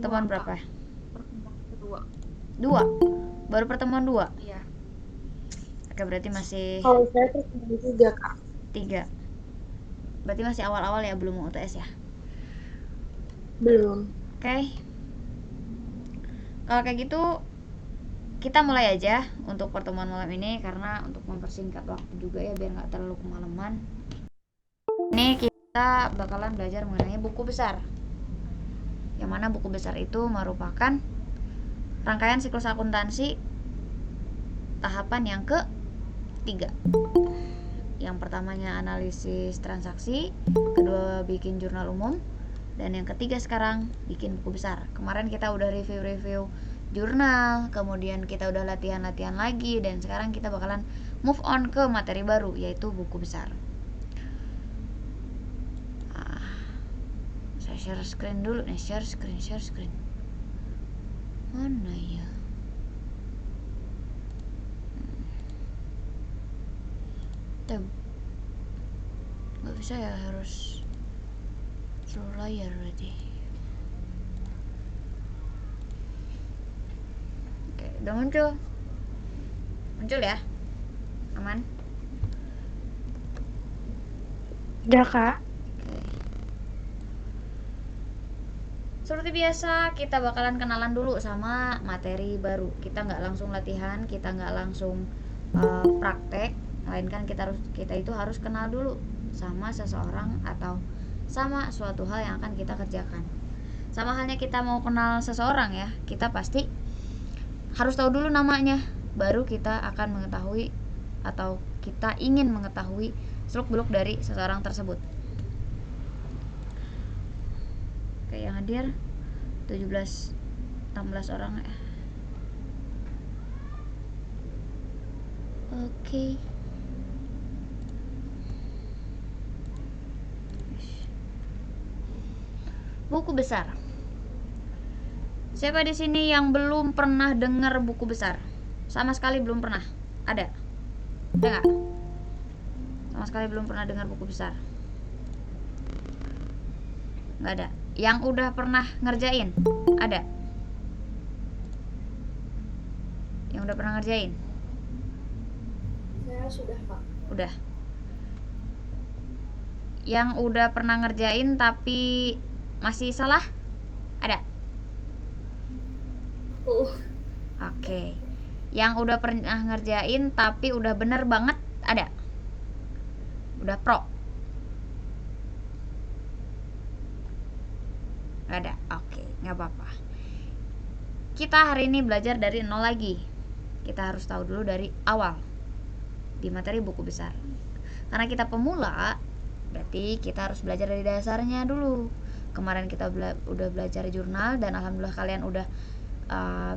Pertemuan berapa? Pertemuan kedua. 2. Baru pertemuan 2. Iya. Oke, berarti masih Kalau saya pertemuan 3, Kak. 3. Berarti masih awal-awal ya, belum UTS ya. Belum. Oke. Kalau kayak gitu kita mulai aja untuk pertemuan malam ini, karena untuk mempersingkat waktu juga ya, biar nggak terlalu kemalaman. Ini kita bakalan belajar mengenai buku besar. Yang mana buku besar itu merupakan rangkaian siklus akuntansi tahapan yang ke-3. Yang pertamanya analisis transaksi, kedua bikin jurnal umum, dan yang ketiga sekarang bikin buku besar. Kemarin kita udah review jurnal, kemudian kita udah latihan-latihan lagi, dan sekarang kita bakalan move on ke materi baru, yaitu buku besar. Saya share screen dulu nih, share screen. Mana ya? Tab. Nggak bisa ya, harus seluruh layar berarti. Oke, udah muncul ya, aman. Udah, Kak. Seperti biasa, kita bakalan kenalan dulu sama materi baru. Kita nggak langsung latihan, kita nggak langsung praktek, melainkan kita itu harus kenal dulu sama seseorang atau sama suatu hal yang akan kita kerjakan. Sama halnya kita mau kenal seseorang ya, kita pasti harus tahu dulu namanya, baru kita akan mengetahui atau kita ingin mengetahui seluk-beluk dari seseorang tersebut. Oke, yang hadir 16 orang ya. Oke. Buku besar. Siapa di sini yang belum pernah dengar buku besar? Sama sekali belum pernah. Ada? Ada nggak? Sama sekali belum pernah dengar buku besar. Nggak ada. Yang udah pernah ngerjain? Ada? Yang udah pernah ngerjain? Saya sudah, Kak. Udah. Yang udah pernah ngerjain tapi masih salah? Ada? Oke. Yang udah pernah ngerjain tapi udah bener banget? Ada? Udah pro? Gak ada? Oke, gak apa-apa. Kita hari ini belajar dari nol lagi. Kita harus tahu dulu dari awal di materi buku besar. Karena kita pemula, berarti kita harus belajar dari dasarnya dulu. Kemarin kita udah belajar jurnal, dan alhamdulillah kalian udah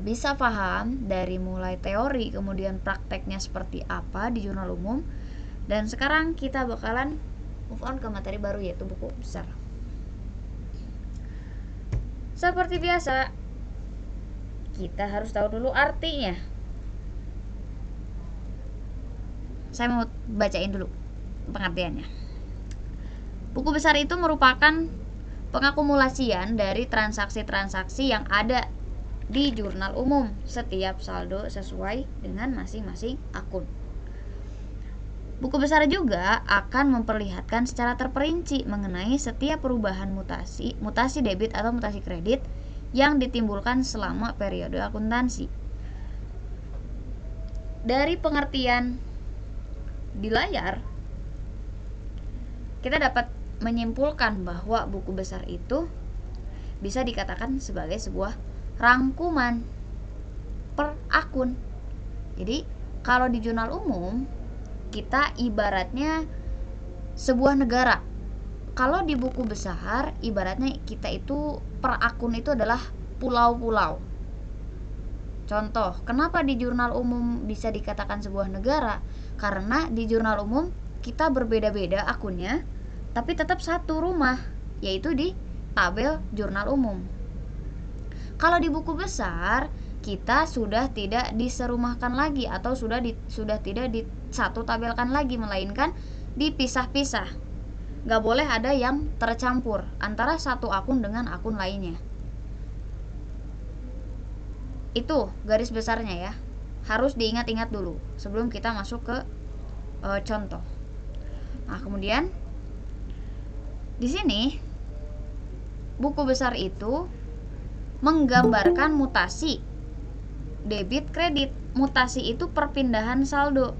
bisa paham dari mulai teori kemudian prakteknya seperti apa di jurnal umum. Dan sekarang kita bakalan move on ke materi baru, yaitu buku besar. Seperti biasa, kita harus tahu dulu artinya. Saya mau bacain dulu pengertiannya. Buku besar itu merupakan pengakumulasian dari transaksi-transaksi yang ada di jurnal umum, setiap saldo sesuai dengan masing-masing akun. Buku besar juga akan memperlihatkan secara terperinci mengenai setiap perubahan mutasi debit atau mutasi kredit yang ditimbulkan selama periode akuntansi. Dari pengertian di layar, kita dapat menyimpulkan bahwa buku besar itu bisa dikatakan sebagai sebuah rangkuman per akun. Jadi, kalau di jurnal umum, kita ibaratnya sebuah negara. Kalau di buku besar, ibaratnya kita itu per akun itu adalah pulau-pulau. Contoh, kenapa di jurnal umum bisa dikatakan sebuah negara? Karena di jurnal umum kita berbeda-beda akunnya, tapi tetap satu rumah, yaitu di tabel jurnal umum. Kalau di buku besar, kita sudah tidak diserumahkan lagi atau sudah tidak disatu tabelkan lagi, melainkan dipisah-pisah. Gak boleh ada yang tercampur antara satu akun dengan akun lainnya. Itu garis besarnya ya, harus diingat-ingat dulu sebelum kita masuk ke contoh. Nah, kemudian di sini buku besar itu menggambarkan mutasi debit kredit. Mutasi itu perpindahan saldo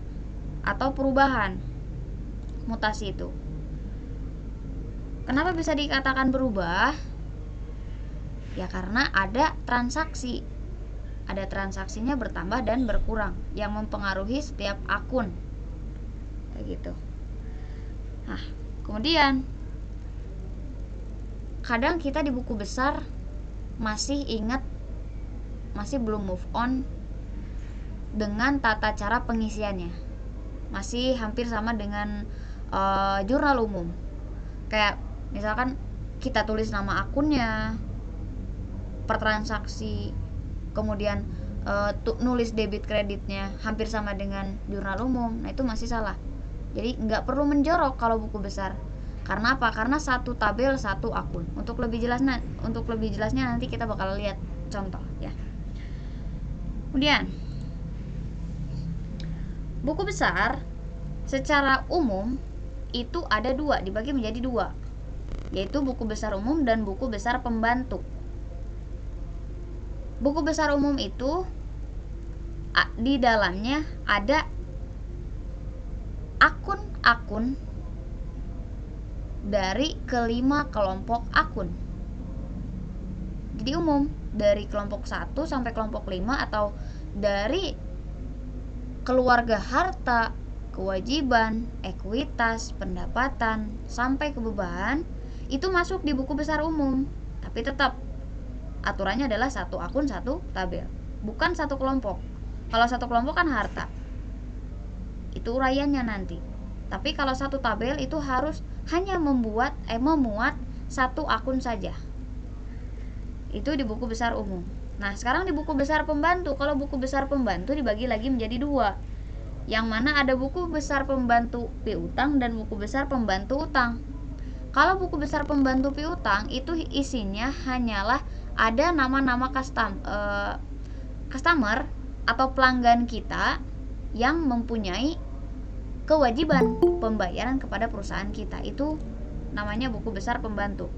atau perubahan. Mutasi itu kenapa bisa dikatakan berubah? Ya karena ada transaksi. Ada transaksinya bertambah dan berkurang yang mempengaruhi setiap akun. Kayak gitu. Nah, kemudian kadang kita di buku besar masih ingat, masih belum move on dengan tata cara pengisiannya. Masih hampir sama dengan jurnal umum. Kayak misalkan kita tulis nama akunnya per transaksi, kemudian nulis debit kreditnya hampir sama dengan jurnal umum. Nah, itu masih salah. Jadi nggak perlu menjorok kalau buku besar. Karena apa? Karena satu tabel satu akun. Untuk lebih jelasnya nanti kita bakal lihat contoh ya. Kemudian buku besar secara umum itu ada dua, dibagi menjadi dua, yaitu buku besar umum dan buku besar pembantu. Buku besar umum itu di dalamnya ada akun-akun dari kelima kelompok akun. Jadi umum dari kelompok 1 sampai kelompok 5, atau dari keluarga harta, kewajiban, ekuitas, pendapatan, sampai kebebanan, itu masuk di buku besar umum. Tapi tetap aturannya adalah satu akun satu tabel, bukan satu kelompok. Kalau satu kelompok kan harta, itu uraiannya nanti. Tapi kalau satu tabel itu harus hanya memuat satu akun saja. Itu di buku besar umum. Nah, sekarang di buku besar pembantu. Kalau buku besar pembantu dibagi lagi menjadi dua, yang mana ada buku besar pembantu piutang dan buku besar pembantu utang. Kalau buku besar pembantu piutang itu isinya hanyalah ada nama-nama customer atau pelanggan kita yang mempunyai kewajiban pembayaran kepada perusahaan kita. Itu namanya buku besar pembantu.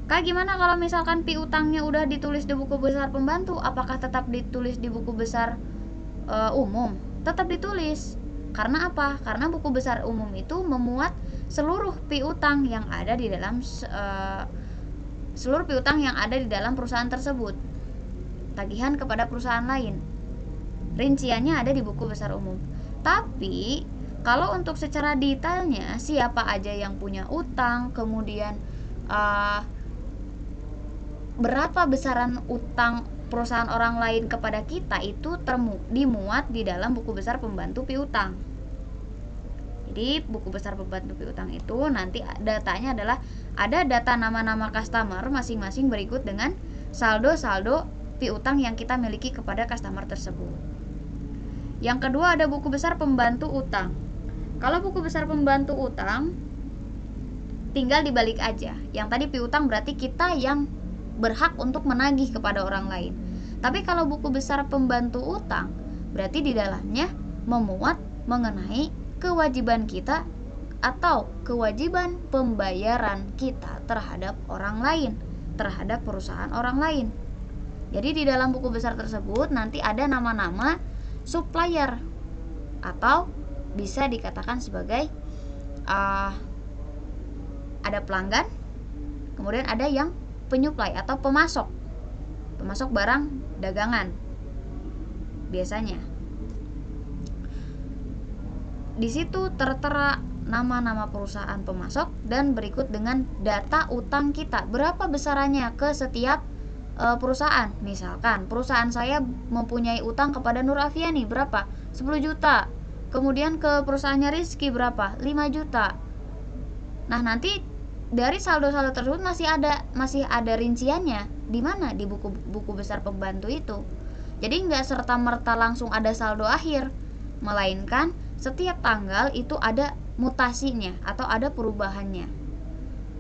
Kak, gimana kalau misalkan piutangnya udah ditulis di buku besar pembantu, apakah tetap ditulis di buku besar umum? Tetap ditulis. Karena apa? Karena buku besar umum itu memuat seluruh piutang yang ada di dalam perusahaan tersebut. Tagihan kepada perusahaan lain. Rinciannya ada di buku besar umum. Tapi kalau untuk secara detailnya siapa aja yang punya utang, kemudian berapa besaran utang perusahaan orang lain kepada kita, itu dimuat di dalam buku besar pembantu piutang. Jadi buku besar pembantu piutang itu nanti datanya adalah ada data nama-nama customer masing-masing berikut dengan saldo-saldo piutang yang kita miliki kepada customer tersebut. Yang kedua ada buku besar pembantu utang. Kalau buku besar pembantu utang tinggal dibalik aja. Yang tadi piutang berarti kita yang berhak untuk menagih kepada orang lain. Tapi kalau buku besar pembantu utang berarti di dalamnya memuat mengenai kewajiban kita atau kewajiban pembayaran kita terhadap orang lain, terhadap perusahaan orang lain. Jadi di dalam buku besar tersebut nanti ada nama-nama supplier, atau bisa dikatakan sebagai ada pelanggan, kemudian ada yang penyuplai atau pemasok barang dagangan. Biasanya di situ tertera nama-nama perusahaan pemasok dan berikut dengan data utang kita, berapa besarannya ke setiap perusahaan. Misalkan perusahaan saya mempunyai utang kepada Nur Afiani berapa? 10 juta. Kemudian ke perusahaannya Rizky berapa? 5 juta. Nah, nanti dari saldo-saldo tersebut masih ada rinciannya. Di mana? Di buku besar pembantu itu. Jadi nggak serta-merta langsung ada saldo akhir, melainkan setiap tanggal itu ada mutasinya atau ada perubahannya.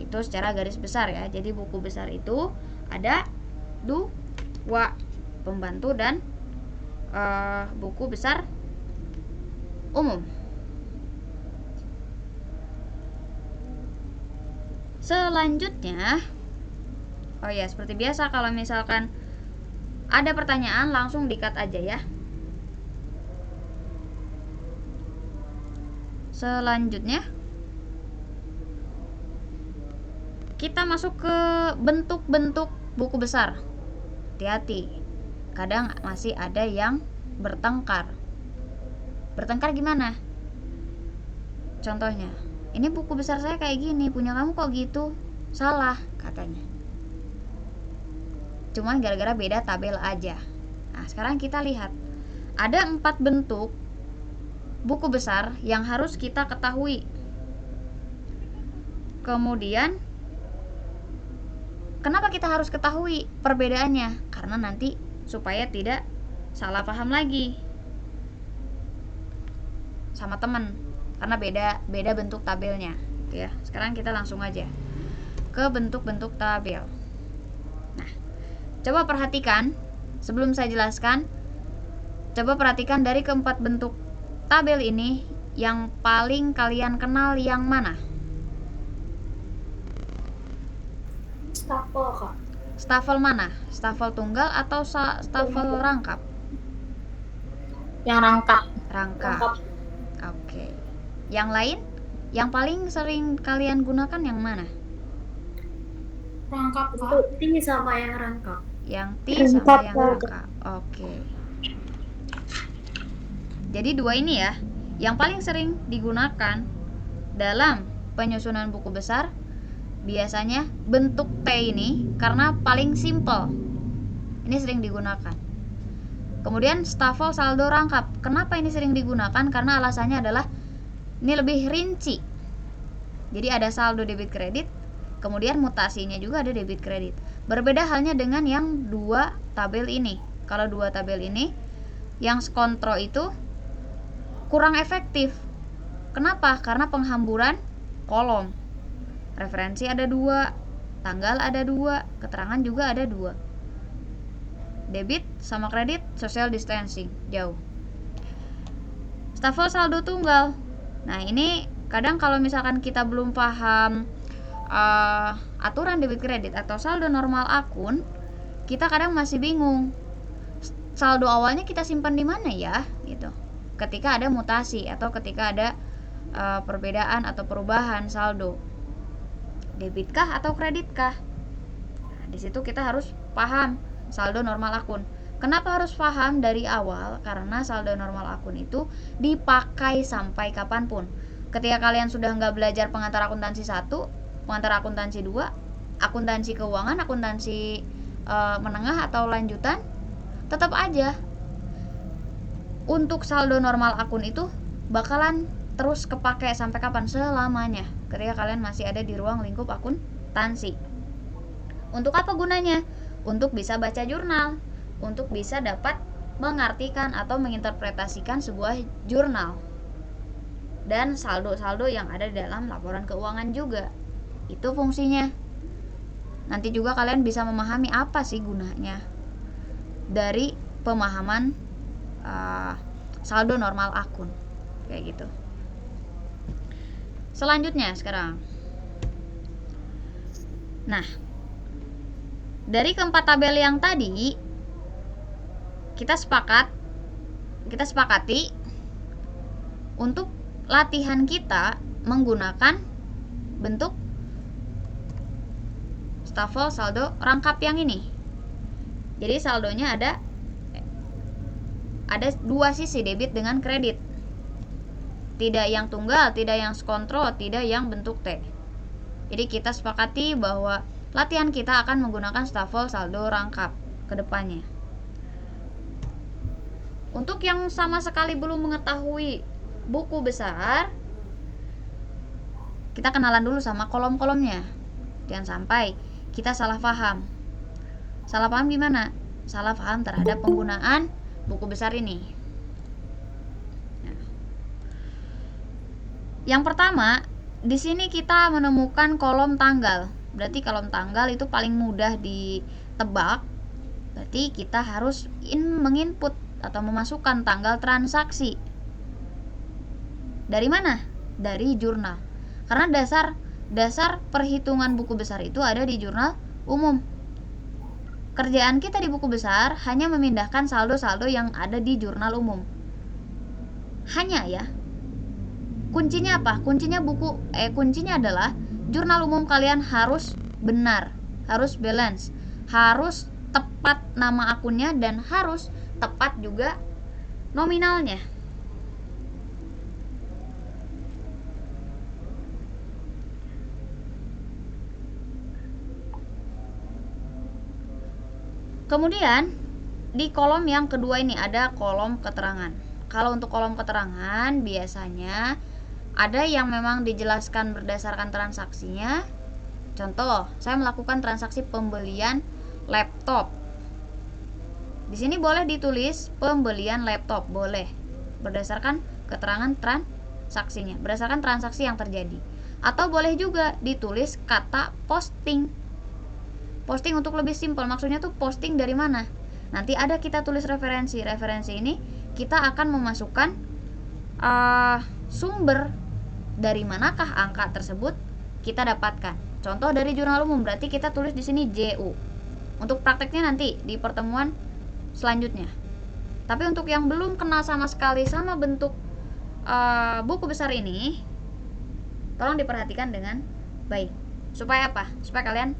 Itu secara garis besar ya. Jadi buku besar itu ada dua, pembantu, dan buku besar umum. Selanjutnya, oh ya, seperti biasa kalau misalkan ada pertanyaan langsung di-cut aja ya. Selanjutnya kita masuk ke bentuk-bentuk buku besar. Hati-hati, kadang masih ada yang bertengkar. Bertengkar gimana? Contohnya, ini buku besar saya kayak gini, punya kamu kok gitu? Salah katanya. Cuman gara-gara beda tabel aja. Nah, sekarang kita lihat. Ada 4 bentuk buku besar yang harus kita ketahui. Kemudian, kenapa kita harus ketahui perbedaannya? Karena nanti supaya tidak salah paham lagi sama teman, karena beda bentuk tabelnya, ya. Sekarang kita langsung aja ke bentuk-bentuk tabel. Nah, coba perhatikan sebelum saya jelaskan. Coba perhatikan dari keempat bentuk tabel ini, yang paling kalian kenal yang mana? Stafel, Kak. Stafel mana? Stafel tunggal atau stafel rangkap? Yang rangkap. Rangkap. Oke. Yang lain? Yang paling sering kalian gunakan yang mana? Rangkap, Kak. T sama yang rangkap. Yang T sama yang rangkap. Oke. Jadi dua ini ya, yang paling sering digunakan dalam penyusunan buku besar. Biasanya bentuk T ini karena paling simple. Ini sering digunakan. Kemudian stafel saldo rangkap. Kenapa ini sering digunakan? Karena alasannya adalah ini lebih rinci. Jadi ada saldo debit kredit, kemudian mutasinya juga ada debit kredit. Berbeda halnya dengan yang dua tabel ini. Kalau dua tabel ini, yang skontro itu kurang efektif. Kenapa? Karena penghamburan kolom. Referensi ada 2, tanggal ada 2, keterangan juga ada 2. Debit sama kredit social distancing, jauh. Stafel saldo tunggal. Nah, ini kadang kalau misalkan kita belum paham aturan debit kredit atau saldo normal akun, kita kadang masih bingung. Saldo awalnya kita simpan di mana ya, gitu. Ketika ada mutasi atau ketika ada perbedaan atau perubahan saldo. Debitkah atau kreditkah? Nah, di situ kita harus paham saldo normal akun. Kenapa harus paham dari awal? Karena saldo normal akun itu dipakai sampai kapanpun. Ketika kalian sudah nggak belajar pengantar akuntansi 1, pengantar akuntansi 2, akuntansi keuangan, akuntansi menengah atau lanjutan, tetap aja untuk saldo normal akun itu bakalan terus kepake sampai kapan? Selamanya, ketika kalian masih ada di ruang lingkup akuntansi. Untuk apa gunanya? Untuk bisa baca jurnal, untuk bisa dapat mengartikan atau menginterpretasikan sebuah jurnal dan saldo-saldo yang ada di dalam laporan keuangan juga. Itu fungsinya. Nanti juga kalian bisa memahami apa sih gunanya dari pemahaman saldo normal akun, kayak gitu. Selanjutnya sekarang. Nah, dari keempat tabel yang tadi kita sepakati untuk latihan kita menggunakan bentuk stafel saldo rangkap yang ini. Jadi saldonya ada dua sisi, debit dengan kredit. Tidak yang tunggal, tidak yang skontro, tidak yang bentuk T. Jadi kita sepakati bahwa latihan kita akan menggunakan stafel saldo rangkap ke depannya. Untuk yang sama sekali belum mengetahui buku besar, kita kenalan dulu sama kolom-kolomnya. Jangan sampai kita salah paham. Salah paham gimana? Salah paham terhadap penggunaan buku besar ini. Yang pertama, di sini kita menemukan kolom tanggal. Berarti kolom tanggal itu paling mudah ditebak Berarti kita harus menginput atau memasukkan tanggal transaksi. Dari mana? Dari jurnal. Karena dasar perhitungan buku besar itu ada di jurnal umum. Kerjaan kita di buku besar hanya memindahkan saldo-saldo yang ada di jurnal umum. Hanya ya. Kuncinya apa? Kuncinya adalah jurnal umum kalian harus benar, harus balance, harus tepat nama akunnya, dan harus tepat juga nominalnya. Kemudian di kolom yang kedua ini ada kolom keterangan. Kalau untuk kolom keterangan biasanya ada yang memang dijelaskan berdasarkan transaksinya. Contoh, saya melakukan transaksi pembelian laptop. Di sini boleh ditulis pembelian laptop, boleh berdasarkan keterangan transaksinya, berdasarkan transaksi yang terjadi. Atau boleh juga ditulis kata posting. Posting untuk lebih simpel, maksudnya tuh posting dari mana? Nanti ada kita tulis referensi. Referensi ini kita akan memasukkan sumber dari manakah angka tersebut kita dapatkan. Contoh dari jurnal umum, berarti kita tulis di sini JU. Untuk prakteknya nanti di pertemuan selanjutnya. Tapi untuk yang belum kenal sama sekali sama bentuk buku besar ini, tolong diperhatikan dengan baik. Supaya apa? Supaya kalian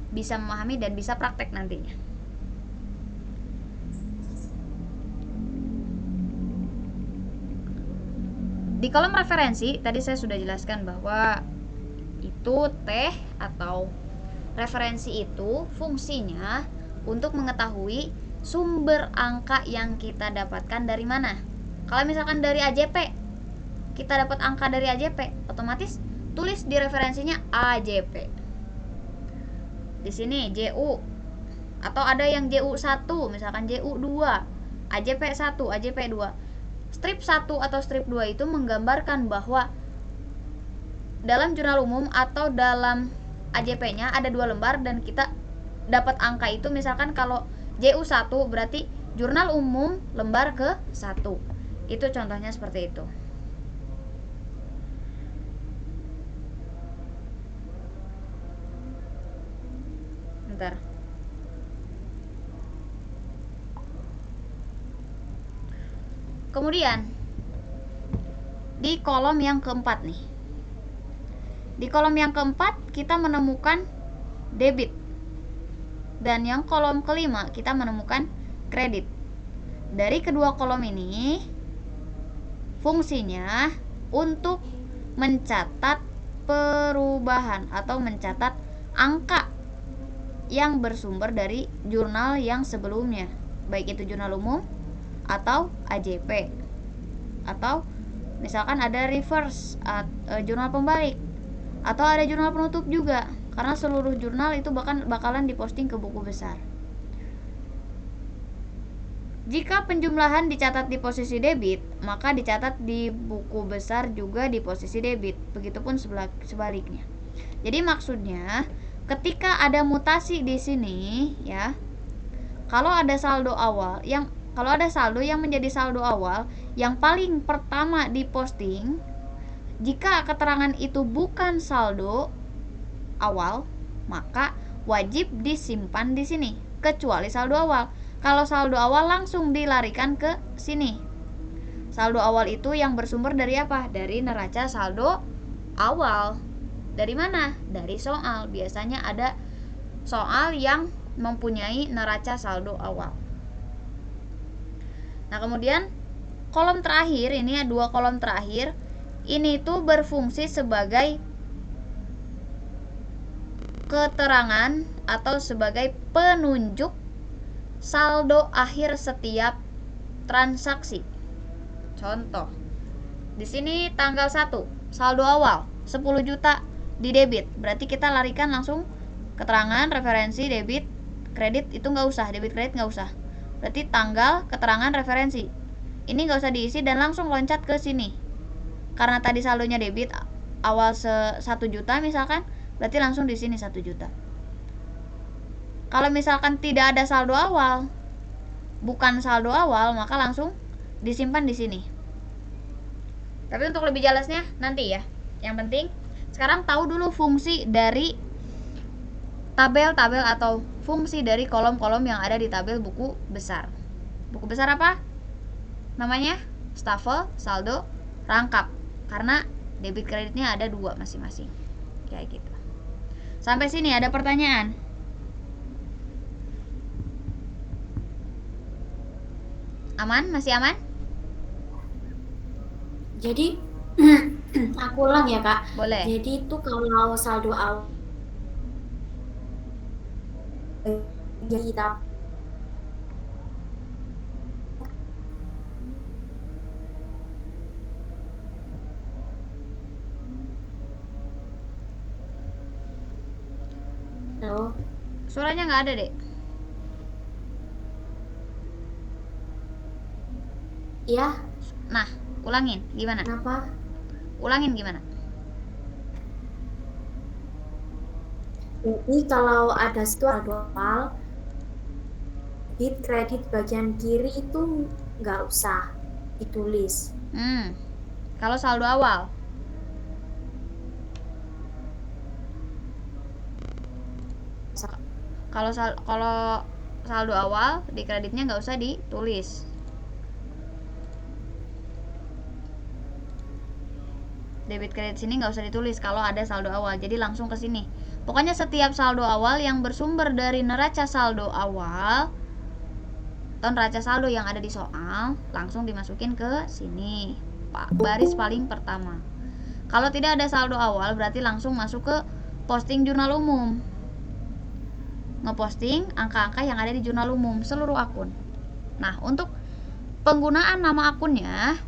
bisa memahami dan bisa praktek nantinya. Di kolom referensi tadi saya sudah jelaskan bahwa itu atau referensi itu fungsinya untuk mengetahui sumber angka yang kita dapatkan dari mana. Kalau misalkan dari AJP, kita dapat angka dari AJP, otomatis tulis di referensinya AJP. Di sini JU, atau ada yang JU1, misalkan JU2, AJP1, AJP2. Strip 1 atau strip 2 itu menggambarkan bahwa dalam jurnal umum atau dalam AJP-nya ada 2 lembar dan kita dapat angka itu. Misalkan kalau JU1 berarti jurnal umum lembar ke-1. Itu contohnya seperti itu. Bentar. Kemudian di kolom yang keempat nih. Di kolom yang keempat kita menemukan debit. Dan yang kolom kelima kita menemukan kredit. Dari kedua kolom ini fungsinya untuk mencatat perubahan atau mencatat angka yang bersumber dari jurnal yang sebelumnya, baik itu jurnal umum atau AJP, atau misalkan ada reverse jurnal pembalik, atau ada jurnal penutup juga, karena seluruh jurnal itu bakalan diposting ke buku besar. Jika penjumlahan dicatat di posisi debit, maka dicatat di buku besar juga di posisi debit, begitupun sebaliknya. Jadi maksudnya ketika ada mutasi di sini ya, kalau ada saldo yang menjadi saldo awal yang paling pertama diposting, jika keterangan itu bukan saldo awal, maka wajib disimpan di sini kecuali saldo awal. Kalau saldo awal langsung dilarikan ke sini. Saldo awal itu yang bersumber dari apa? Dari neraca saldo awal. Dari mana? Dari soal. Biasanya ada soal yang mempunyai neraca saldo awal. Nah, kemudian kolom terakhir, ini ada 2 kolom terakhir. Ini tuh berfungsi sebagai keterangan atau sebagai penunjuk saldo akhir setiap transaksi. Contoh. Di sini tanggal 1, saldo awal 10 juta di debit, berarti kita larikan langsung keterangan referensi debit kredit, itu nggak usah, debit kredit nggak usah, berarti tanggal keterangan referensi ini nggak usah diisi dan langsung loncat ke sini. Karena tadi saldonya debit awal 1 juta misalkan, berarti langsung di sini 1 juta. Kalau misalkan tidak ada saldo awal, bukan saldo awal, maka langsung disimpan di sini. Tapi untuk lebih jelasnya nanti ya. Yang penting sekarang tahu dulu fungsi dari tabel-tabel atau fungsi dari kolom-kolom yang ada di tabel buku besar. Buku besar apa? Namanya stafel, saldo, rangkap. Karena debit kreditnya ada 2 masing-masing. Kayak gitu. Sampai sini ada pertanyaan? Aman? Masih aman? Jadi aku ulang ya Kak. Boleh. Jadi itu kalau saldo awal kita tahu Suaranya nggak ada, Dek. ya. Nah, ulangin. Gimana? Kenapa? Ulangin gimana? Jadi kalau ada saldo awal, debit kredit bagian kiri itu nggak usah ditulis. Kalau saldo awal. Kalau saldo awal di kreditnya nggak usah ditulis. Debit kredit sini nggak usah ditulis kalau ada saldo awal. Jadi langsung ke sini. Pokoknya setiap saldo awal yang bersumber dari neraca saldo awal atau neraca saldo yang ada di soal langsung dimasukin ke sini, baris paling pertama. Kalau tidak ada saldo awal berarti langsung masuk ke posting jurnal umum, ngeposting angka-angka yang ada di jurnal umum seluruh akun. Nah, untuk penggunaan nama akunnya,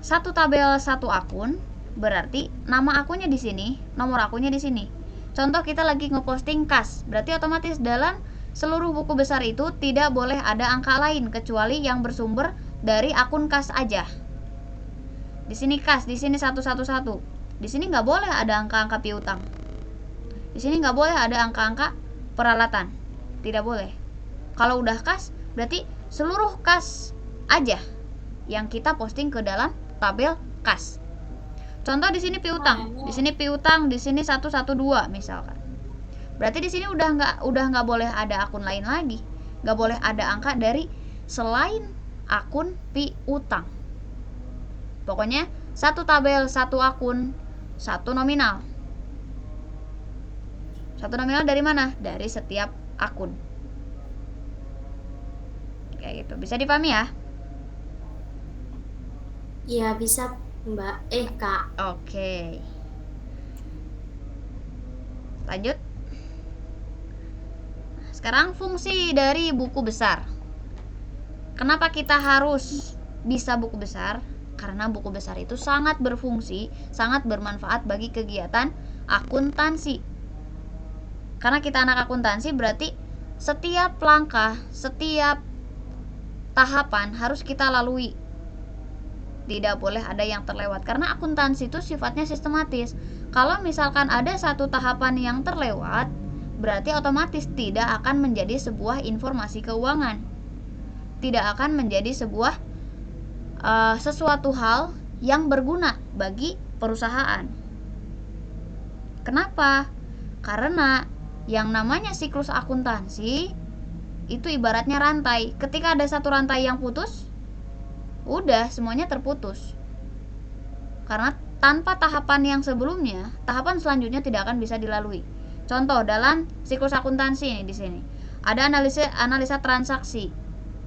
satu tabel satu akun berarti nama akunnya di sini, nomor akunnya di sini. Contoh kita lagi ngeposting kas, berarti otomatis dalam seluruh buku besar itu tidak boleh ada angka lain kecuali yang bersumber dari akun kas aja. Di sini kas, di sini 111. Di sini nggak boleh ada angka-angka piutang. Di sini nggak boleh ada angka-angka peralatan, tidak boleh. Kalau udah kas, berarti seluruh kas aja yang kita posting ke dalam tabel kas. Contoh di sini piutang, di sini piutang, di sini 112 misalkan. Berarti di sini udah nggak boleh ada akun lain lagi, nggak boleh ada angka dari selain akun piutang. Pokoknya satu tabel satu akun, satu nominal. Satu nominal dari mana? Dari setiap akun. Kayak gitu. Bisa dipahami ya? Iya bisa Mbak. Kak. Oke. Lanjut. Sekarang fungsi dari buku besar. Kenapa kita harus bisa buku besar? Karena buku besar itu sangat berfungsi, sangat bermanfaat bagi kegiatan akuntansi. Karena kita anak akuntansi berarti setiap langkah, setiap tahapan harus kita lalui. Tidak boleh ada yang terlewat karena akuntansi itu sifatnya sistematis. Kalau misalkan ada satu tahapan yang terlewat, berarti otomatis tidak akan menjadi sebuah informasi keuangan. Tidak akan menjadi sebuah sesuatu hal yang berguna bagi perusahaan. Kenapa? Karena yang namanya siklus akuntansi itu ibaratnya rantai. Ketika ada satu rantai yang putus, udah semuanya terputus. Karena tanpa tahapan yang sebelumnya, tahapan selanjutnya tidak akan bisa dilalui. Contoh dalam siklus akuntansi ini di sini. Ada analisa transaksi.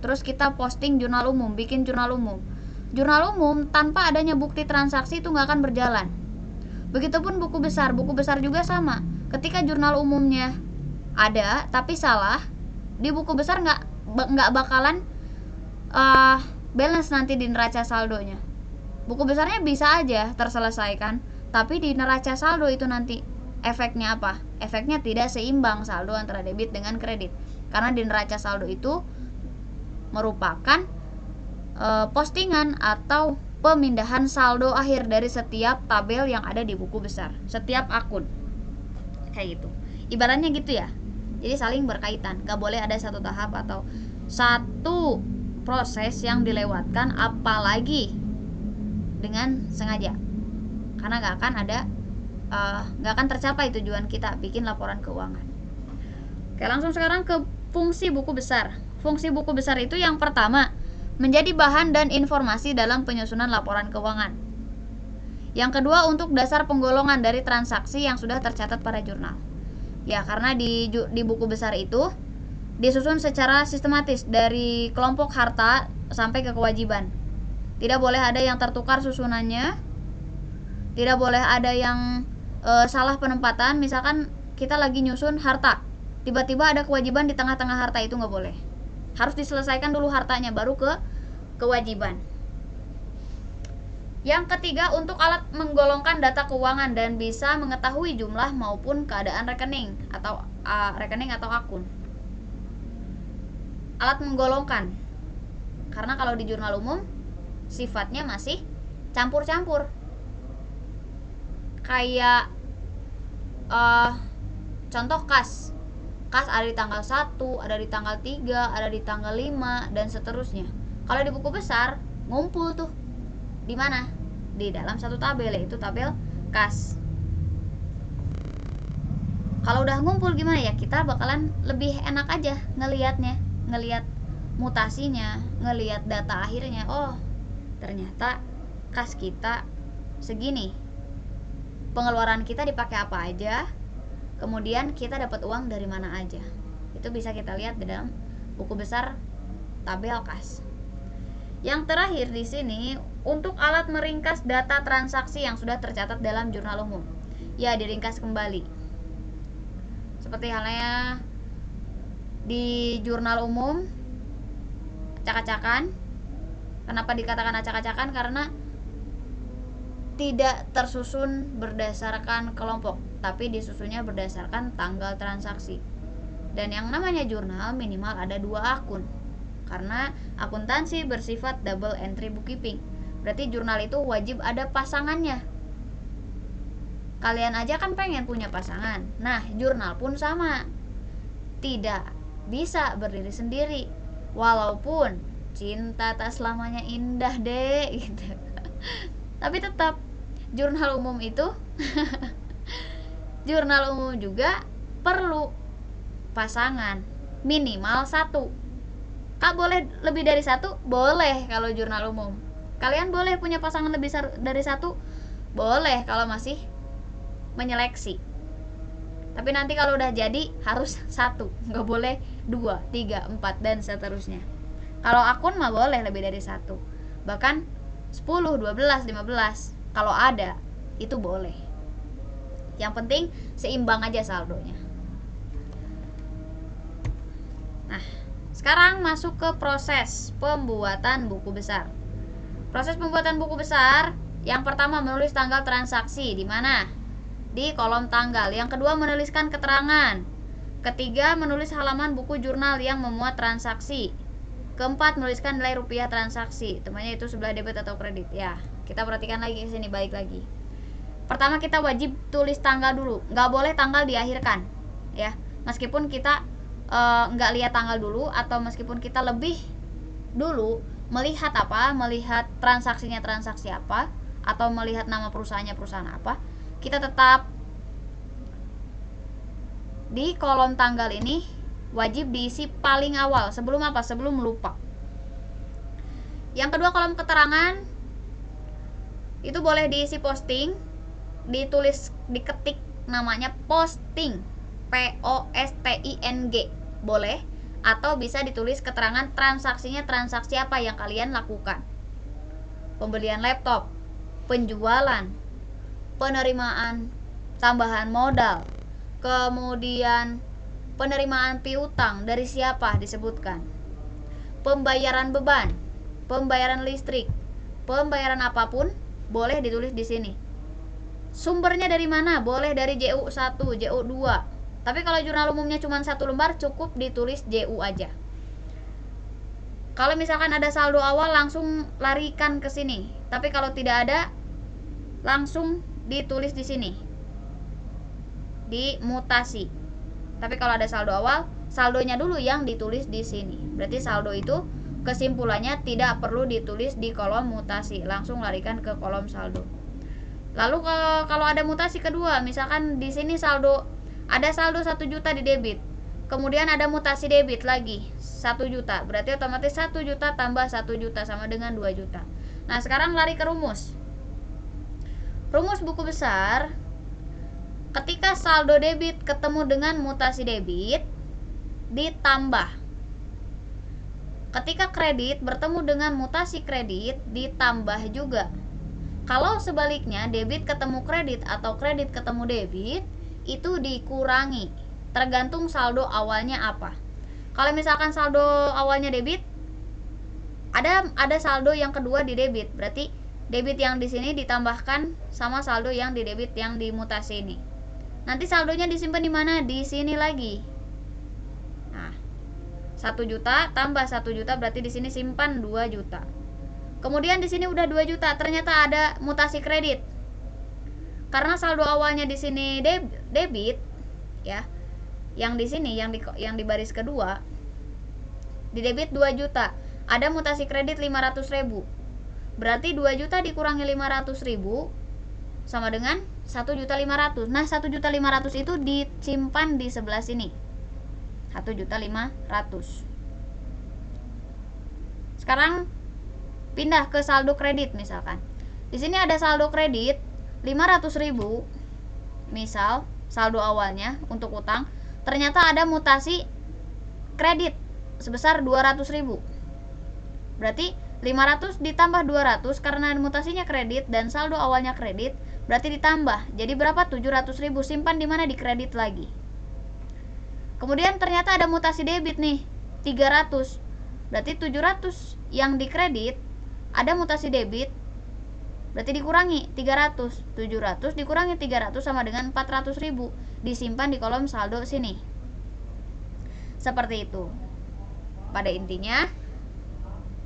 Terus kita posting jurnal umum, bikin jurnal umum. Jurnal umum tanpa adanya bukti transaksi itu nggak akan berjalan. Begitupun buku besar juga sama. Ketika jurnal umumnya ada tapi salah, di buku besar nggak bakalan balance nanti di neraca saldonya. Buku besarnya bisa aja terselesaikan, tapi di neraca saldo itu nanti efeknya apa? Efeknya tidak seimbang saldo antara debit dengan kredit. Karena di neraca saldo itu merupakan postingan atau pemindahan saldo akhir dari setiap tabel yang ada di buku besar, setiap akun. Kayak gitu. Ibaratnya gitu ya. Jadi saling berkaitan, gak boleh ada satu tahap atau satu proses yang dilewatkan apalagi dengan sengaja, karena gak akan tercapai tujuan kita bikin laporan keuangan. Oke, langsung sekarang ke fungsi buku besar. Fungsi buku besar itu yang pertama, menjadi bahan dan informasi dalam penyusunan laporan keuangan. Yang kedua, untuk dasar penggolongan dari transaksi yang sudah tercatat pada jurnal. Ya, karena di buku besar itu disusun secara sistematis dari kelompok harta sampai ke kewajiban. Tidak boleh ada yang tertukar susunannya. Tidak boleh ada yang salah penempatan. Misalkan kita lagi nyusun harta, tiba-tiba ada kewajiban di tengah-tengah harta, itu nggak boleh. Harus diselesaikan dulu hartanya, baru ke kewajiban. Yang ketiga, untuk alat menggolongkan data keuangan dan bisa mengetahui jumlah maupun keadaan rekening atau akun. Alat menggolongkan, karena kalau di jurnal umum sifatnya masih campur-campur. Kayak contoh kas ada di tanggal 1, ada di tanggal 3, ada di tanggal 5, dan seterusnya. Kalau di buku besar ngumpul tuh di mana? Di dalam satu tabel, yaitu tabel kas. Kalau udah ngumpul gimana ya, kita bakalan lebih enak aja ngelihat mutasinya, ngelihat data akhirnya. Oh, ternyata kas kita segini, pengeluaran kita dipakai apa aja, kemudian kita dapat uang dari mana aja. Itu bisa kita lihat di dalam buku besar tabel kas. Yang terakhir di sini, untuk alat meringkas data transaksi yang sudah tercatat dalam jurnal umum. Ya, diringkas kembali. Seperti halnya di jurnal umum acak-acakan. Kenapa dikatakan acak-acakan? Karena tidak tersusun berdasarkan kelompok, tapi disusunnya berdasarkan tanggal transaksi. Dan yang namanya jurnal minimal ada 2 akun, karena akuntansi bersifat double entry bookkeeping. Berarti jurnal itu wajib ada pasangannya. Kalian aja kan pengen punya pasangan. Nah, jurnal pun sama, tidak bisa berdiri sendiri. Walaupun cinta tak selamanya indah deh gitu. Tapi tetap jurnal umum itu jurnal umum juga perlu pasangan minimal 1. Kak, boleh lebih dari 1? Boleh kalau jurnal umum. Kalian boleh punya pasangan lebih dari 1? Boleh kalau masih menyeleksi. Tapi nanti kalau udah jadi harus 1, nggak boleh 2, 3, 4 dan seterusnya. Kalau akun mah boleh lebih dari 1, bahkan 10, 12, 15 kalau ada, itu boleh. Yang penting seimbang aja saldonya. Nah, sekarang masuk ke proses pembuatan buku besar. Proses pembuatan buku besar, yang pertama menulis tanggal transaksi. Di mana? Di kolom tanggal. Yang kedua menuliskan keterangan. Ketiga menulis halaman buku jurnal yang memuat transaksi. Keempat menuliskan nilai rupiah transaksi. Temannya itu sebelah debit atau kredit. Ya, kita perhatikan lagi ke sini, balik lagi. Pertama kita wajib tulis tanggal dulu. Nggak boleh tanggal diakhirkan. Ya, meskipun kita nggak lihat tanggal dulu, atau meskipun kita lebih dulu melihat transaksinya transaksi apa, atau melihat nama perusahaannya perusahaan apa, kita tetap di kolom tanggal ini wajib diisi paling awal. Sebelum apa? Sebelum lupa. Yang kedua, kolom keterangan itu boleh diisi posting, ditulis, diketik namanya posting, POSTING, boleh, atau bisa ditulis keterangan transaksinya transaksi apa yang kalian lakukan. Pembelian laptop, penjualan, penerimaan tambahan modal, kemudian penerimaan piutang dari siapa disebutkan, pembayaran beban, pembayaran listrik, pembayaran apapun boleh ditulis di sini. Sumbernya dari mana? Boleh dari JU1, JU2. Tapi kalau jurnal umumnya cuma 1 lembar, cukup ditulis JU aja. Kalau misalkan ada saldo awal, langsung larikan ke sini. Tapi kalau tidak ada, langsung ditulis di sini, di mutasi. Tapi kalau ada saldo awal, saldonya dulu yang ditulis di sini. Berarti saldo itu kesimpulannya tidak perlu ditulis di kolom mutasi, langsung larikan ke kolom saldo. Lalu kalau ada mutasi kedua, misalkan di sini ada saldo 1 juta di debit. Kemudian ada mutasi debit lagi 1 juta. Berarti otomatis 1 juta tambah 1 juta sama dengan 2 juta. Nah, sekarang lari ke rumus. Rumus buku besar, ketika saldo debit ketemu dengan mutasi debit ditambah. Ketika kredit bertemu dengan mutasi kredit ditambah juga. Kalau sebaliknya debit ketemu kredit atau kredit ketemu debit itu dikurangi. Tergantung saldo awalnya apa. Kalau misalkan saldo awalnya debit, ada saldo yang kedua di debit. Berarti debit yang di sini ditambahkan sama saldo yang di debit yang dimutasi ini. Nanti saldonya disimpan di mana? Di sini lagi. Nah, 1 juta tambah 1 juta berarti di sini simpan 2 juta. Kemudian di sini udah 2 juta, ternyata ada mutasi kredit. Karena saldo awalnya di sini debit, ya. Yang di sini yang di baris kedua di debit 2 juta. Ada mutasi kredit 500.000. Berarti 2 juta dikurangi 500.000 sama dengan 1.500.000. Nah, 1.500.000 itu disimpan di sebelah sini. 1.500.000. Sekarang pindah ke saldo kredit misalkan. Di sini ada saldo kredit 500.000. Misal saldo awalnya untuk utang, ternyata ada mutasi kredit sebesar 200.000. Berarti 500 ditambah 200 karena mutasinya kredit dan saldo awalnya kredit, berarti ditambah. Jadi berapa? 700.000. Simpan di mana? Di kredit lagi. Kemudian ternyata ada mutasi debit nih, 300. Berarti 700 yang di kredit ada mutasi debit, berarti dikurangi 300. 700 dikurangi 300 sama dengan 400.000. Disimpan di kolom saldo sini. Seperti itu. Pada intinya,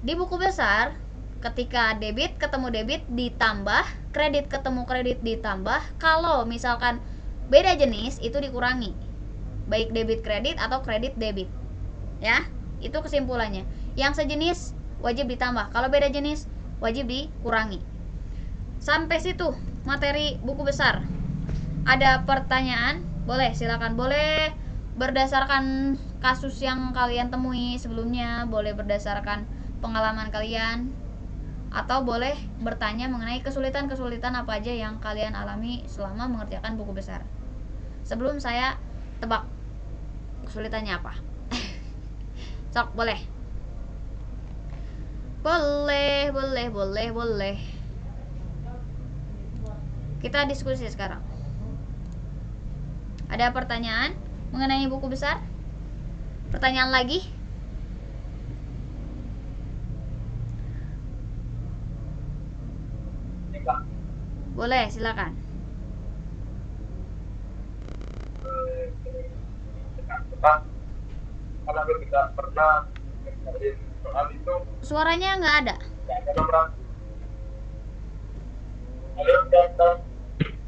di buku besar, ketika debit ketemu debit ditambah, kredit ketemu kredit ditambah. Kalau misalkan beda jenis itu dikurangi, baik debit kredit atau kredit debit. Ya, itu kesimpulannya. Yang sejenis wajib ditambah, kalau beda jenis wajib dikurangi. Sampai situ materi buku besar. Ada pertanyaan? Boleh, silakan. Boleh berdasarkan kasus yang kalian temui sebelumnya, boleh berdasarkan pengalaman kalian, atau boleh bertanya mengenai kesulitan-kesulitan apa aja yang kalian alami selama mengerjakan buku besar. Sebelum saya tebak kesulitannya apa. Sok, boleh. Boleh. Kita diskusi sekarang. Ada pertanyaan mengenai buku besar? Pertanyaan lagi? Boleh, silakan. Kalau kita pernah soal itu, suaranya nggak ada.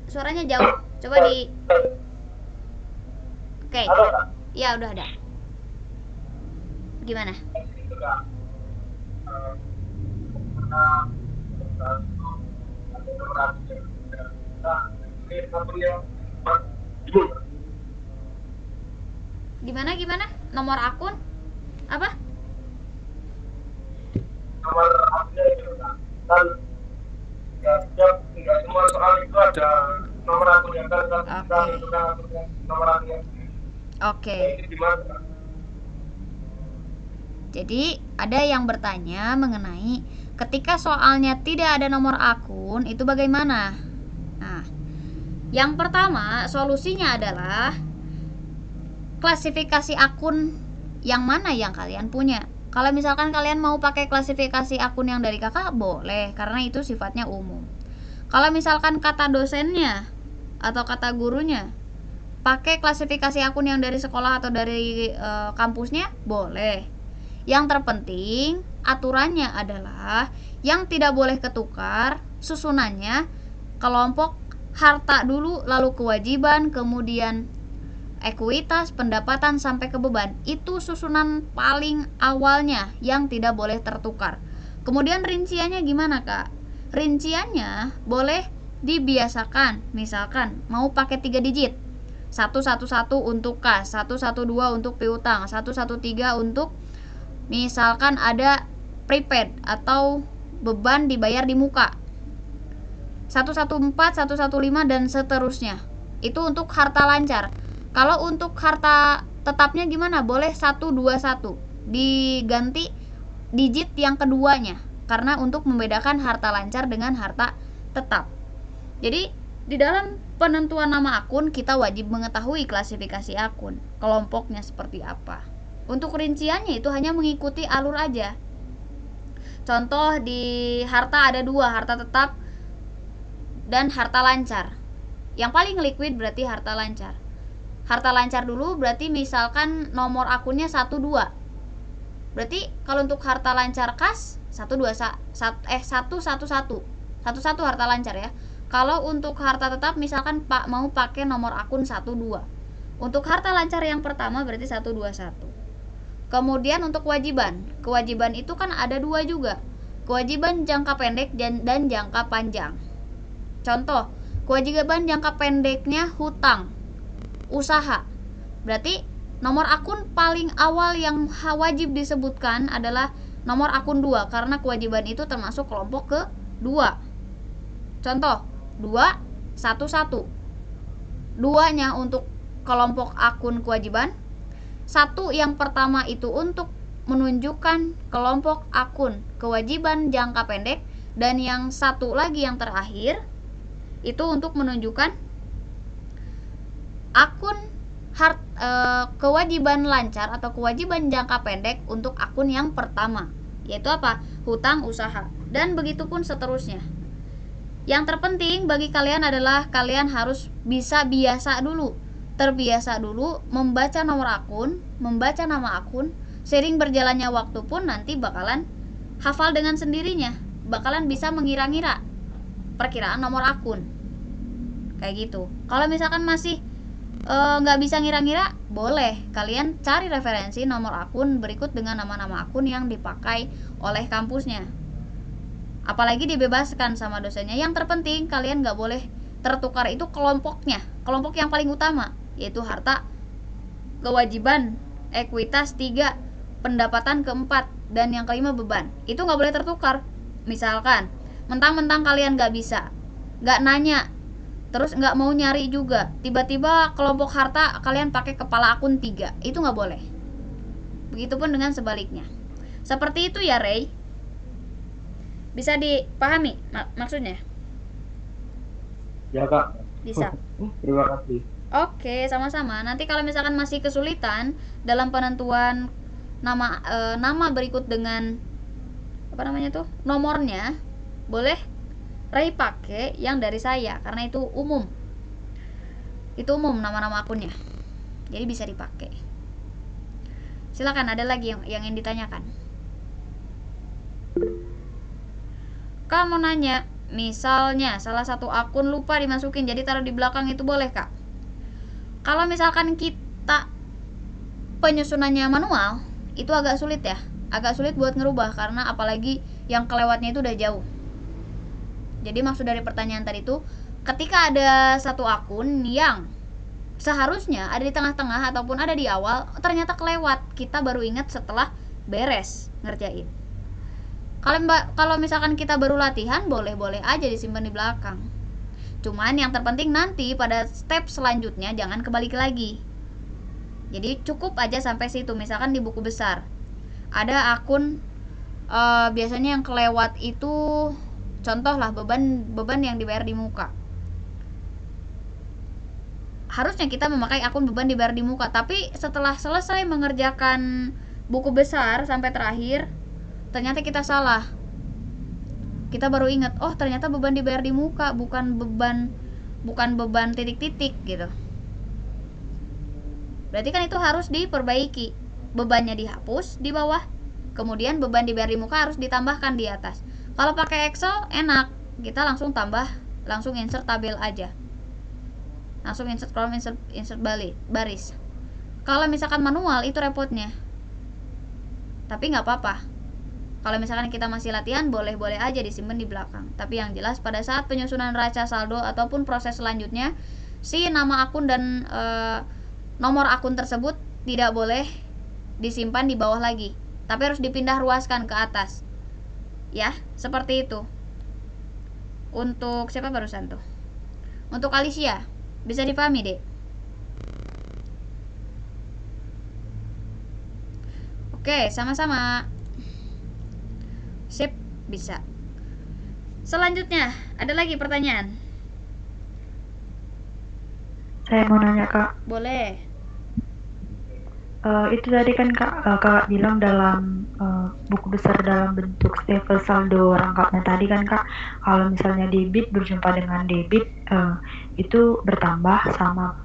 Suaranya jauh. Coba di. Oke. Ya, udah ada. Gimana? Gimana? Nomor akun? Apa? Nomor akunnya itu kan nggak semua soal itu ada nomor akunnya kan nomor akunnya. Oke. Jadi ada yang bertanya mengenai ketika soalnya tidak ada nomor akun itu bagaimana? Nah, yang pertama solusinya adalah klasifikasi akun yang mana yang kalian punya. Kalau misalkan kalian mau pakai klasifikasi akun yang dari kakak, boleh, karena itu sifatnya umum. Kalau misalkan kata dosennya atau kata gurunya pakai klasifikasi akun yang dari sekolah atau dari kampusnya, boleh. Yang terpenting aturannya adalah yang tidak boleh ketukar susunannya kelompok harta dulu, lalu kewajiban, kemudian ekuitas, pendapatan sampai ke beban. Itu susunan paling awalnya yang tidak boleh tertukar. Kemudian rinciannya gimana, Kak? Rinciannya boleh dibiasakan. Misalkan mau pakai 3 digit. 111 untuk kas, 112 untuk piutang, 113 untuk misalkan ada prepaid atau beban dibayar di muka, 114, 115 dan seterusnya. Itu untuk harta lancar. Kalau untuk harta tetapnya gimana? Boleh 121 diganti digit yang keduanya, karena untuk membedakan harta lancar dengan harta tetap. Jadi di dalam penentuan nama akun kita wajib mengetahui klasifikasi akun, kelompoknya seperti apa. Untuk rinciannya itu hanya mengikuti alur aja. Contoh di harta ada 2, harta tetap dan harta lancar. Yang paling liquid berarti harta lancar. Harta lancar dulu berarti misalkan nomor akunnya 12. Berarti kalau untuk harta lancar kas 111 harta lancar ya. Kalau untuk harta tetap misalkan Pak mau pakai nomor akun 12. Untuk harta lancar yang pertama berarti 121. Kemudian untuk kewajiban itu kan ada 2 juga. Kewajiban jangka pendek dan jangka panjang. Contoh, kewajiban jangka pendeknya hutang, usaha. Berarti nomor akun paling awal yang wajib disebutkan adalah nomor akun 2 karena kewajiban itu termasuk kelompok ke-2. Contoh 211. 2-nya untuk kelompok akun kewajiban. 1 yang pertama itu untuk menunjukkan kelompok akun kewajiban jangka pendek, dan yang 1 lagi yang terakhir itu untuk menunjukkan akun kewajiban lancar atau kewajiban jangka pendek untuk akun yang pertama, yaitu apa? Hutang, usaha, dan begitu pun seterusnya. Yang terpenting bagi kalian adalah kalian harus bisa terbiasa dulu membaca nomor akun, membaca nama akun. Seiring berjalannya waktu pun nanti bakalan hafal dengan sendirinya, bakalan bisa mengira-ngira perkiraan nomor akun kayak gitu. Kalau misalkan masih nggak bisa ngira-ngira, boleh kalian cari referensi nomor akun berikut dengan nama-nama akun yang dipakai oleh kampusnya. Apalagi dibebaskan sama dosennya. Yang terpenting kalian nggak boleh tertukar itu kelompoknya, kelompok yang paling utama, yaitu harta, kewajiban, ekuitas 3, pendapatan ke-4, dan yang ke-5 beban. Itu nggak boleh tertukar. Misalkan mentang-mentang kalian nggak bisa, nggak nanya, terus nggak mau nyari juga, tiba-tiba kelompok harta kalian pakai kepala akun 3, itu nggak boleh. Begitupun dengan sebaliknya. Seperti itu ya, Ray. Bisa dipahami maksudnya? Ya, Kak. Bisa. Terima kasih. Oke, sama-sama. Nanti kalau misalkan masih kesulitan dalam penentuan nama berikut dengan nomornya, boleh Ray pakai yang dari saya karena itu umum. Itu umum nama-nama akunnya. Jadi bisa dipakai. Silakan, ada lagi yang ingin ditanyakan. Kamu nanya, misalnya salah satu akun lupa dimasukin, jadi taruh di belakang, itu boleh, Kak? Kalau misalkan kita penyusunannya manual, itu agak sulit ya, agak sulit buat ngerubah karena apalagi yang kelewatnya itu udah jauh. Jadi maksud dari pertanyaan tadi itu, ketika ada satu akun yang seharusnya ada di tengah-tengah ataupun ada di awal, ternyata kelewat, kita baru ingat setelah beres ngerjain. Kalau misalkan kita baru latihan, boleh-boleh aja disimpan di belakang. Cuman yang terpenting nanti pada step selanjutnya jangan kebalik lagi. Jadi cukup aja sampai situ. Misalkan di buku besar ada akun biasanya yang kelewat itu, contoh lah beban yang dibayar di muka. Harusnya kita memakai akun beban dibayar di muka, tapi setelah selesai mengerjakan buku besar sampai terakhir, ternyata kita salah. Kita baru ingat, oh ternyata beban dibayar di muka, bukan beban titik-titik gitu. Berarti kan itu harus diperbaiki. Bebannya dihapus di bawah, kemudian beban dibayar di muka harus ditambahkan di atas. Kalau pakai Excel enak, kita langsung tambah, langsung insert tabel aja. langsung insert kolom, insert baris. Kalau misalkan manual itu repotnya, tapi nggak apa-apa. Kalau misalkan kita masih latihan, boleh-boleh aja disimpan di belakang. Tapi yang jelas pada saat penyusunan neraca saldo ataupun proses selanjutnya, si nama akun dan nomor akun tersebut tidak boleh disimpan di bawah lagi, tapi harus dipindah ruaskan ke atas. Ya, seperti itu. Untuk siapa barusan tuh? Untuk Alicia, bisa dipahami, Dek? Oke, sama-sama. Sip, bisa. Selanjutnya, ada lagi pertanyaan? Saya mau nanya, Kak. Boleh. Itu tadi kan Kakak bilang dalam buku besar dalam bentuk level saldo rangkapnya tadi kan, Kak, kalau misalnya debit berjumpa dengan debit itu bertambah sama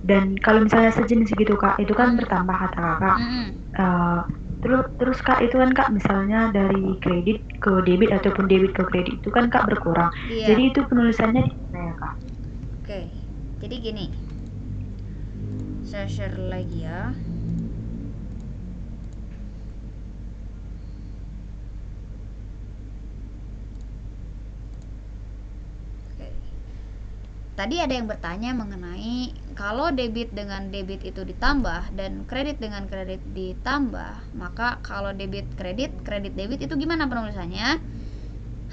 dan kalau misalnya sejenis gitu, Kak, itu kan bertambah kata Kakak. Terus Kak, itu kan Kak misalnya dari kredit ke debit ataupun debit ke kredit itu kan Kak berkurang. Iya. Jadi itu penulisannya di mana ya, Kak? Oke, jadi gini, saya share lagi ya. Oke. Tadi ada yang bertanya mengenai kalau debit dengan debit itu ditambah dan kredit dengan kredit ditambah, maka kalau debit kredit, kredit debit itu gimana penulisannya?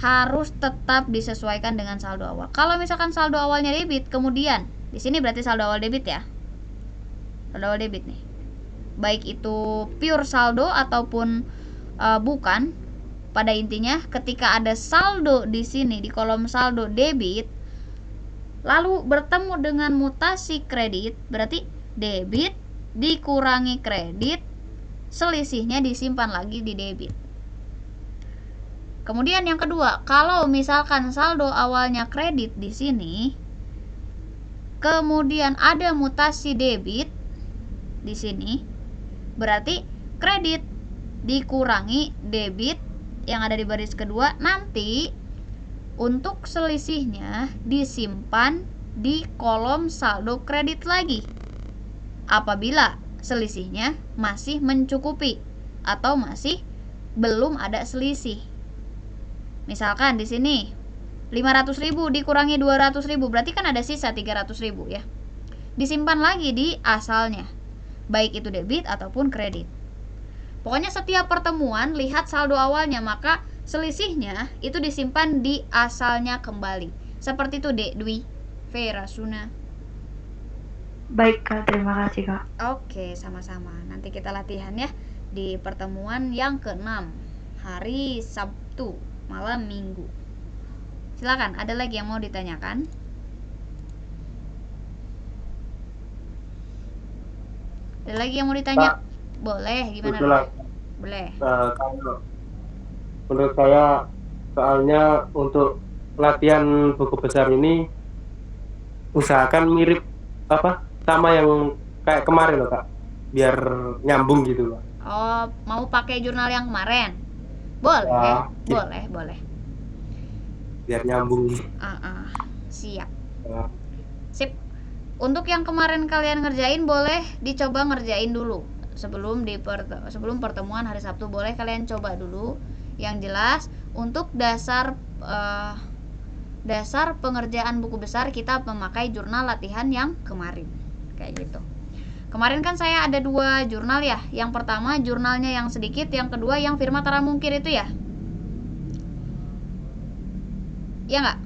Harus tetap disesuaikan dengan saldo awal. Kalau misalkan saldo awalnya debit, kemudian di sini berarti saldo awal debit ya. Saldo awal debit nih. Baik itu pure saldo ataupun bukan. Pada intinya ketika ada saldo di sini di kolom saldo debit lalu bertemu dengan mutasi kredit, berarti debit dikurangi kredit, selisihnya disimpan lagi di debit. Kemudian yang kedua, kalau misalkan saldo awalnya kredit di sini, kemudian ada mutasi debit di sini, berarti kredit dikurangi debit yang ada di baris kedua, nanti untuk selisihnya disimpan di kolom saldo kredit lagi apabila selisihnya masih mencukupi atau masih belum ada selisih. Misalkan di sini 500.000 dikurangi 200.000, berarti kan ada sisa 300.000 ya. Disimpan lagi di asalnya, baik itu debit ataupun kredit. Pokoknya setiap pertemuan lihat saldo awalnya, maka selisihnya itu disimpan di asalnya kembali. Seperti itu, Dek Dwi Vera Suna. Baik, Kak, terima kasih, Kak. Oke, sama-sama. Nanti kita latihan ya di pertemuan yang ke-6 hari Sabtu malam Minggu. Silakan, ada lagi yang mau ditanyakan? Ada lagi yang mau ditanya? Pak, boleh, gimana? Betulan. Boleh. Kalau menurut saya soalnya untuk latihan buku besar ini usahakan mirip sama yang kayak kemarin loh, Kak, biar nyambung gitu loh. Oh, mau pakai jurnal yang kemarin? Boleh, boleh. Biar nyambung. Siap. Sip. Untuk yang kemarin kalian ngerjain, boleh dicoba ngerjain dulu sebelum pertemuan hari Sabtu. Boleh kalian coba dulu. Yang jelas untuk dasar pengerjaan buku besar kita memakai jurnal latihan yang kemarin, kayak gitu. Kemarin kan saya ada 2 jurnal ya. Yang pertama jurnalnya yang sedikit, yang kedua yang Firma Tara Mungkir itu ya. Ya nggak?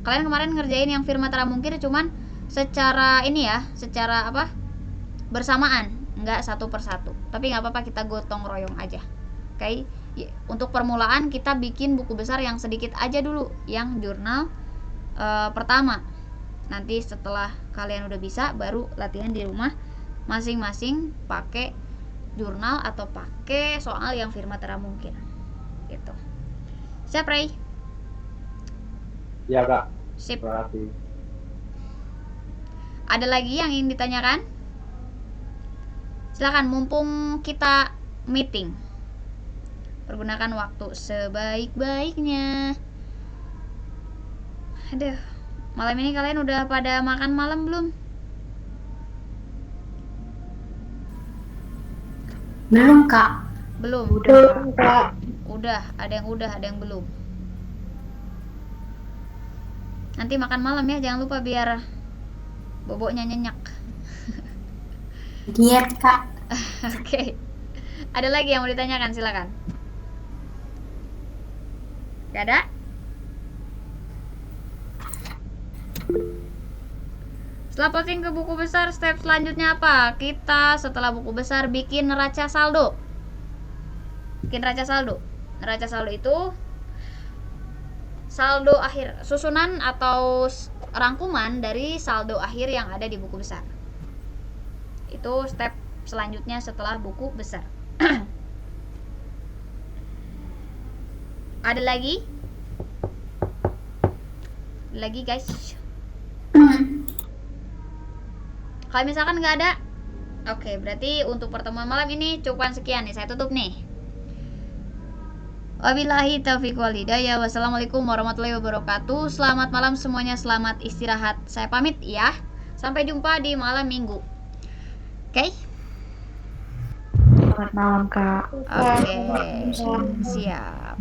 Kalian kemarin ngerjain yang Firma Tara Mungkir cuman secara ini ya, secara bersamaan, nggak satu persatu. Tapi nggak apa-apa, kita gotong royong aja. Oke. Untuk permulaan kita bikin buku besar yang sedikit aja dulu, yang jurnal pertama. Nanti setelah kalian udah bisa, baru latihan di rumah masing-masing pakai jurnal atau pakai soal yang Firma Tara Mungkir gitu. Siap, Ray? Ya, Kak. Sip. Terima kasih. Ada lagi yang ingin ditanyakan? Silakan, mumpung kita meeting. Pergunakan waktu sebaik-baiknya. Aduh, Malam ini kalian udah pada makan malam belum? Belum, Kak. Belum. Udah, Kak. Udah, ada yang belum. Nanti makan malam ya, jangan lupa biar boboknya nyenyak. Diet, Kak. Oke. Ada lagi yang mau ditanyakan, silakan. Gak ada? Setelah posting ke buku besar, step selanjutnya apa? Kita setelah buku besar bikin neraca saldo. Bikin neraca saldo. Neraca saldo itu saldo akhir, susunan atau rangkuman dari saldo akhir yang ada di buku besar. Itu step selanjutnya setelah buku besar. Ada lagi? Lagi guys? Kalau misalkan nggak ada, oke, berarti untuk pertemuan malam ini cukup sekian nih, saya tutup nih. Wabillahi taufiq wal hidayah. Wassalamualaikum warahmatullahi wabarakatuh. Selamat malam semuanya, selamat istirahat. Saya pamit ya. Sampai jumpa di malam minggu. Oke? Selamat malam, Kak. Oke, siap.